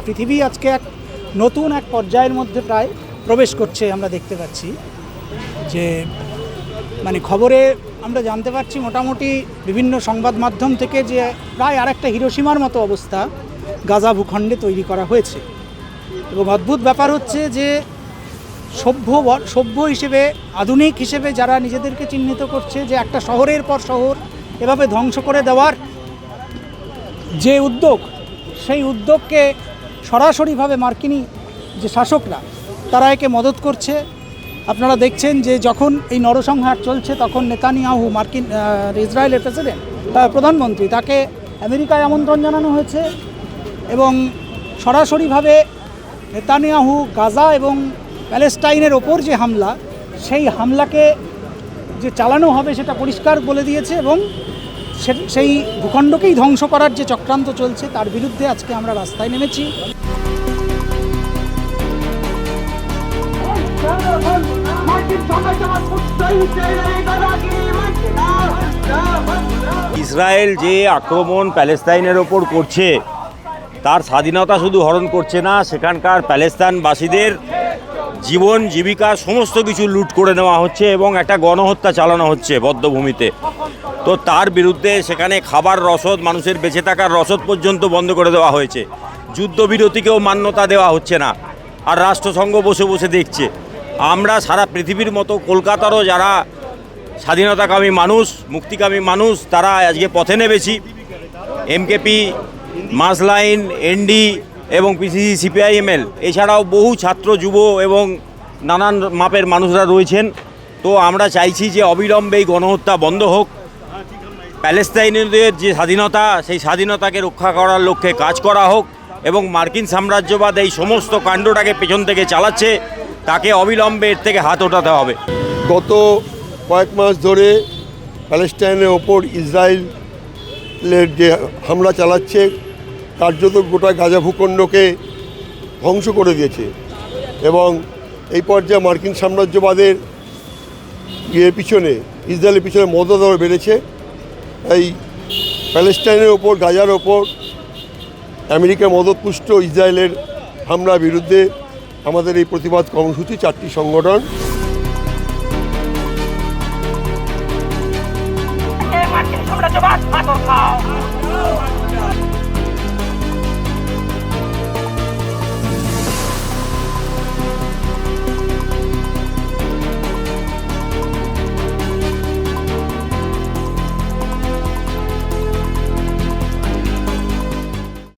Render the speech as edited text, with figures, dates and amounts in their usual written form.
পৃথিবী আজকে এক নতুন এক পর্যায়ের মধ্যে প্রায় প্রবেশ করছে। আমরা দেখতে পাচ্ছি যে মানে খবরে আমরা জানতে পারছি মোটামুটি বিভিন্ন সংবাদ মাধ্যম থেকে যে প্রায় আরেকটা হিরোশিমার মতো অবস্থা গাজা ভূখণ্ডে তৈরি করা হয়েছে। এবং অদ্ভুত ব্যাপার হচ্ছে যে সভ্য হিসেবে, আধুনিক হিসেবে যারা নিজেদেরকে চিহ্নিত করছে যে একটা শহরের পর শহর এভাবে ধ্বংস করে দেওয়ার যে উদ্যোগ, সেই উদ্যোগকে সরাসরিভাবে মার্কিনী যে শাসকরা তারা একে মদত করছে। আপনারা দেখছেন যে যখন এই নরসংহার চলছে তখন নেতানিয়াহু ইসরায়েলের প্রধানমন্ত্রী তাকে আমেরিকায় আমন্ত্রণ জানানো হয়েছে এবং সরাসরিভাবে নেতানিয়াহু গাজা এবং প্যালেস্টাইনের ওপর যে হামলা, সেই হামলাকে যে চালানো হবে সেটা পরিষ্কার বলে দিয়েছে এবং সেই ভূখণ্ডকেই ধ্বংস করার যে চক্রান্ত চলছে তার বিরুদ্ধে আজকে আমরা রাস্তায় নেমেছি। ইসরায়েল যে আক্রমণ প্যালেস্তাইনের ওপর করছে তার স্বাধীনতা শুধু হরণ করছে না, সেখানকার প্যালেস্তাইনবাসীদের জীবন জীবিকা সমস্ত কিছু লুট করে নেওয়া হচ্ছে এবং একটা গণহত্যা চালানো হচ্ছে বদ্ধভূমিতে। তো তার বিরুদ্ধে সেখানে খাবার রসদ, মানুষের বেঁচে থাকার রসদ পর্যন্ত বন্ধ করে দেওয়া হয়েছে। যুদ্ধবিরতিকেও মান্যতা দেওয়া হচ্ছে না, আর রাষ্ট্রসংঘ বসে বসে দেখছে। আমরা সারা পৃথিবীর মতো কলকাতারও যারা স্বাধীনতাকামী মানুষ, মুক্তিকামী মানুষ, তারা আজকে পথে নেমেছি। এমকেপি, মাসলাইন, এনডি এবং পিসিসি, সিপিআইএমএল এছাড়াও বহু ছাত্র, যুব এবং নানান মাপের মানুষরা রয়েছেন। তো আমরা চাইছি যে অবিলম্বে এই গণহত্যা বন্ধ হোক, প্যালেস্তাইনিদের যে স্বাধীনতা, সেই স্বাধীনতাকে রক্ষা করার লক্ষ্যে কাজ করা হোক এবং মার্কিন সাম্রাজ্যবাদ এই সমস্ত কাণ্ডটাকে পেছন থেকে চালাচ্ছে, তাকে অবিলম্বে এর থেকে হাত ওঠাতে হবে। গত কয়েক মাস ধরে প্যালেস্টাইনের ওপর ইসরায়েলের যে হামলা চালাচ্ছে কার্যত গোটা গাজা ভূখণ্ডকে ধ্বংস করে দিয়েছে এবং এই পর্যায়ে মার্কিন সাম্রাজ্যবাদের ইসরায়েলের পিছনে মদত আরও বেড়েছে। এই প্যালেস্টাইনের ওপর, গাজার ওপর আমেরিকা মদতপুষ্ট ইসরায়েলের হামলার বিরুদ্ধে আমাদের এই প্রতিবাদ কর্মসূচি 4টি সংগঠন।